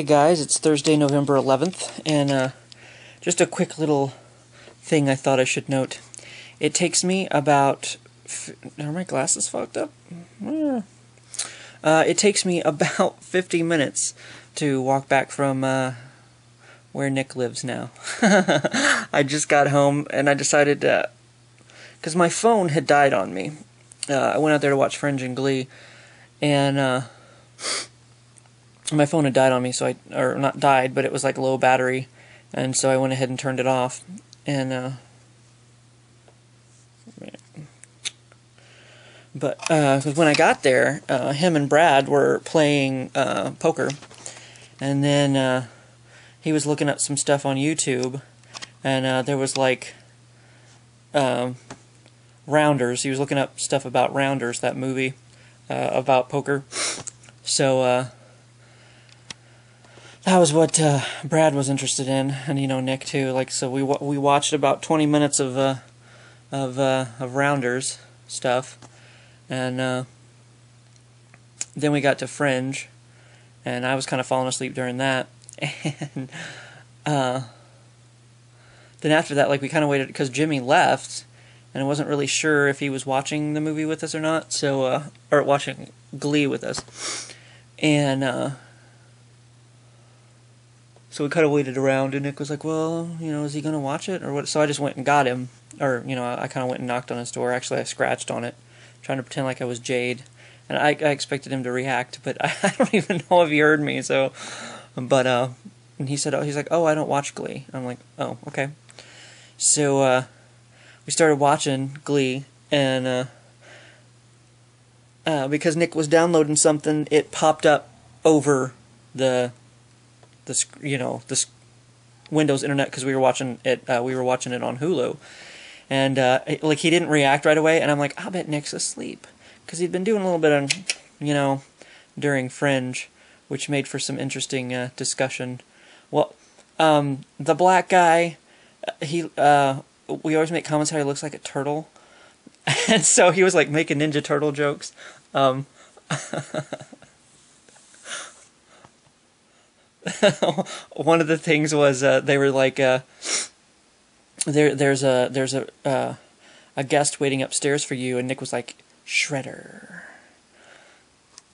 Hey guys, it's Thursday, November 11th, and just a quick little thing I thought I should note. It takes me about... Are my glasses fucked up? It takes me about 50 minutes to walk back from where Nick lives now. I just got home, and I decided to... Because my phone had died on me. I went out there to watch Fringe and Glee, and... my phone had died on me, or not died, but it was like low battery, and so I went ahead and turned it off, and, because when I got there, him and Brad were playing, poker, and then, he was looking up some stuff on YouTube, and, there was, like, Rounders. He was looking up stuff about Rounders, that movie, about poker, so, that was what Brad was interested in, and Nick too. Like, so we watched about 20 minutes of Rounders stuff, and then we got to Fringe, and I was kind of falling asleep during that, and then after that, like, we kind of waited because Jimmy left, and I wasn't really sure if he was watching the movie with us or not, so or watching Glee with us, and so we kind of waited around, and Nick was like, well, is he going to watch it, or what? So I just went and got him, or, I kind of went and knocked on his door. Actually, I scratched on it, trying to pretend like I was Jade, and I expected him to react, but I don't even know if he heard me, so, but, and he said, he's like, oh, I don't watch Glee. I'm like, oh, okay. So, we started watching Glee, and, because Nick was downloading something, it popped up over the Windows Internet, because we were watching it on Hulu, and like, he didn't react right away, and I'm like, I bet Nick's asleep, because he'd been doing a little bit of, during Fringe, which made for some interesting discussion. Well, the black guy, we always make comments how he looks like a turtle, and so he was like making Ninja Turtle jokes. One of the things was they were like there's a guest waiting upstairs for you, and Nick was like, Shredder.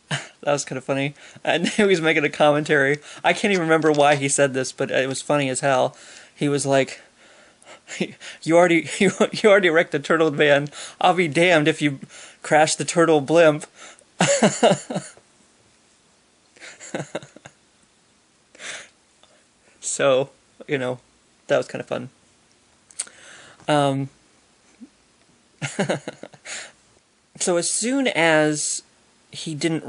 That was kind of funny, and he was making a commentary. I can't even remember why he said this, but it was funny as hell. He was like, you already wrecked the turtle van. I'll be damned if you crash the turtle blimp. So, that was kind of fun. So as soon as he didn't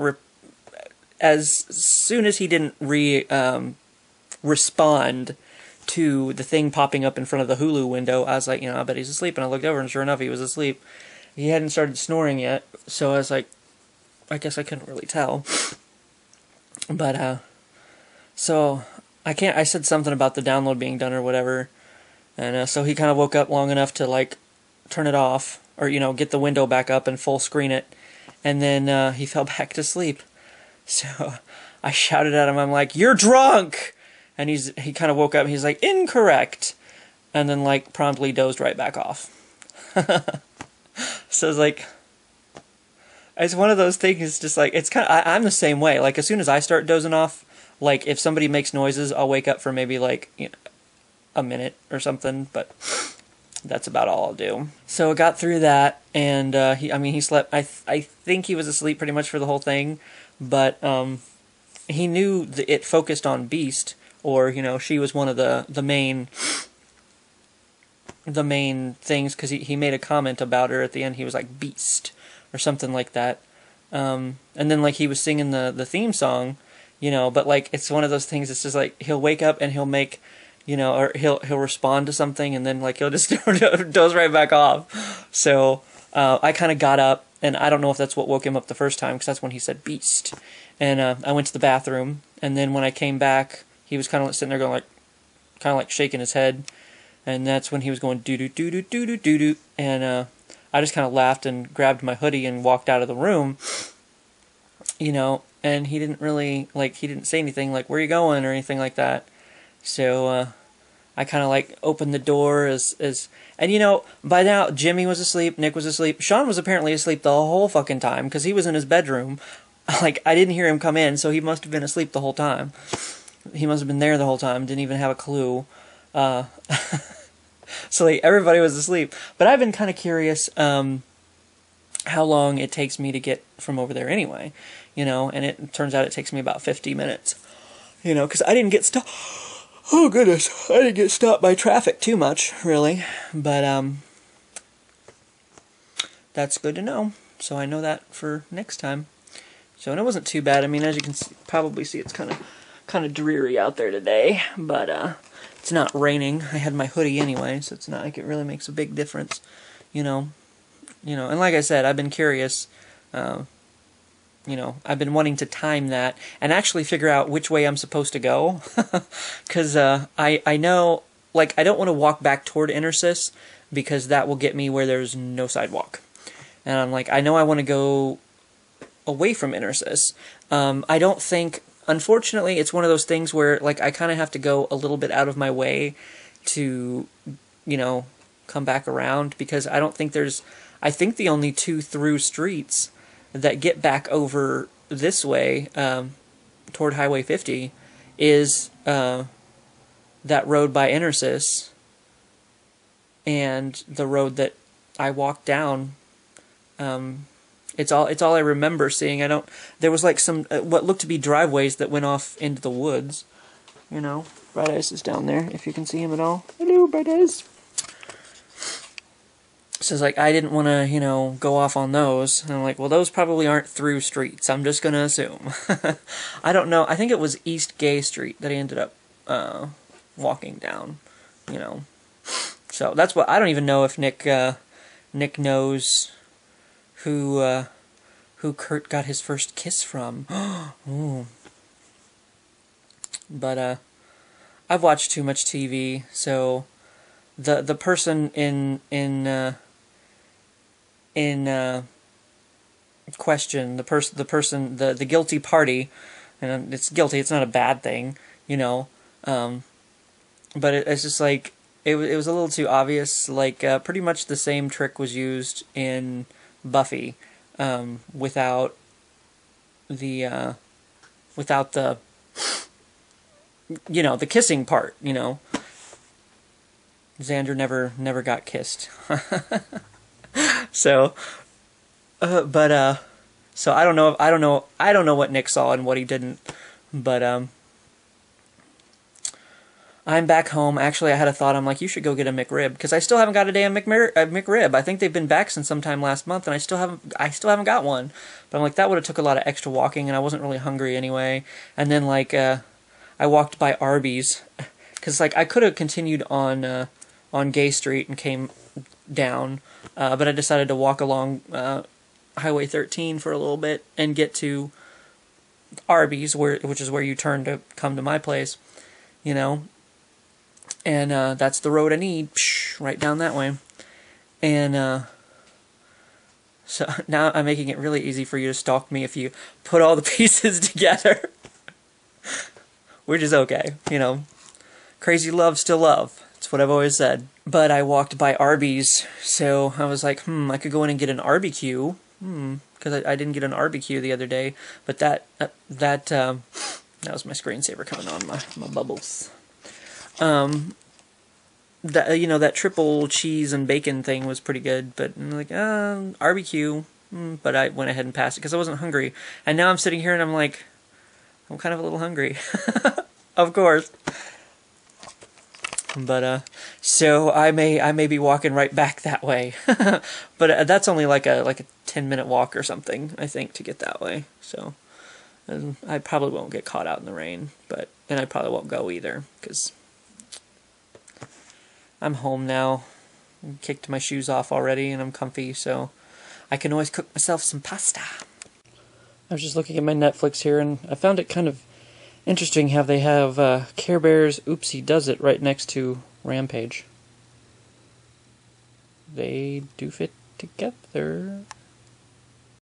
respond to the thing popping up in front of the Hulu window, I was like, I bet he's asleep. And I looked over, and sure enough, he was asleep. He hadn't started snoring yet, so I was like, I guess I couldn't really tell. But, so... I said something about the download being done or whatever, and so he kind of woke up long enough to, like, turn it off, or, get the window back up and full screen it, and then he fell back to sleep. So I shouted at him, I'm like, you're drunk! And he kind of woke up, and he's like, incorrect! And then, like, promptly dozed right back off. So it's like, it's one of those things, it's just like, it's kind of, I'm the same way, like, as soon as I start dozing off, like, if somebody makes noises, I'll wake up for maybe, like, a minute or something, but that's about all I'll do. So I got through that, and he slept. I think he was asleep pretty much for the whole thing, but he knew it focused on Beast, or, she was one of the main things, because he made a comment about her at the end. He was like, Beast, or something like that. And then, like, he was singing the theme song, but, like, it's one of those things, it's just, like, he'll wake up and he'll make, or he'll respond to something, and then, like, he'll just doze right back off. So, I kind of got up, and I don't know if that's what woke him up the first time, because that's when he said Beast. And, I went to the bathroom, and then when I came back, he was kind of sitting there going, like, kind of, like, shaking his head, and that's when he was going doo-doo-doo-doo-doo-doo-doo, and, I just kind of laughed and grabbed my hoodie and walked out of the room, and he didn't really, like, he didn't say anything like, where are you going, or anything like that. So, I kind of, like, opened the door and, you know, by now, Jimmy was asleep, Nick was asleep, Sean was apparently asleep the whole fucking time, because he was in his bedroom. Like, I didn't hear him come in, so he must have been asleep the whole time. He must have been there the whole time, didn't even have a clue. So, like, everybody was asleep. But I've been kind of curious, how long it takes me to get from over there anyway, you know, and it turns out it takes me about 50 minutes, you know, because I didn't get stopped. Oh, goodness, I didn't get stopped by traffic too much, really, but, that's good to know, so I know that for next time. So, and it wasn't too bad. I mean, as you can probably see, it's kind of dreary out there today, but, it's not raining. I had my hoodie anyway, so it's not like it really makes a big difference, you know. And like I said, I've been curious, you know, I've been wanting to time that and actually figure out which way I'm supposed to go, because I know, like, I don't want to walk back toward Intersis, because that will get me where there's no sidewalk, and I'm like, I know I want to go away from Intersis. I don't think, unfortunately, it's one of those things where, like, I kind of have to go a little bit out of my way to, you know, come back around, because I don't think there's, I think the only two through streets that get back over this way, toward Highway 50, is that road by Intersis and the road that I walked down. It's all I remember seeing. There was like some, what looked to be driveways that went off into the woods. You know, Bright Eyes is down there, if you can see him at all. Hello, Bright Eyes. So it's like, I didn't want to, you know, go off on those. And I'm like, well, those probably aren't through streets. I'm just going to assume. I don't know. I think it was East Gay Street that I ended up walking down, you know. So that's what, I don't even know if Nick knows who Kurt got his first kiss from. Ooh. But I've watched too much TV, so the person in question, the guilty party, and it's guilty, it's not a bad thing, you know, but it's just like, it was a little too obvious. Like, pretty much the same trick was used in Buffy, without the, you know, the kissing part, you know. Xander never got kissed. So, so I don't know what Nick saw and what he didn't, but, I'm back home. Actually, I had a thought. I'm like, you should go get a McRib, because I still haven't got a damn McRib. I think they've been back since sometime last month, and I still haven't got one. But I'm like, that would have took a lot of extra walking, and I wasn't really hungry anyway. And then, like, I walked by Arby's, because, like, I could have continued on Gay Street and came down, but I decided to walk along Highway 13 for a little bit and get to Arby's, which is where you turn to come to my place, you know. And that's the road I need, right down that way. And so now I'm making it really easy for you to stalk me if you put all the pieces together. Which is okay, you know. Crazy love, still love. That's what I've always said. But I walked by Arby's, so I was like, I could go in and get an barbecue. Because I didn't get an barbecue the other day. But that was my screensaver coming on, my bubbles. That, you know, that triple cheese and bacon thing was pretty good, but I'm like, barbecue. But I went ahead and passed it because I wasn't hungry. And now I'm sitting here and I'm like, I'm kind of a little hungry. Of course. But so I may be walking right back that way. But that's only like a 10-minute walk or something, I think, to get that way. So I probably won't get caught out in the rain, and I probably won't go either, because I'm home now. I kicked my shoes off already, and I'm comfy, so I can always cook myself some pasta. I was just looking at my Netflix here, and I found it kind of interesting how they have Care Bears Oopsie Does It right next to Rampage. They do fit together.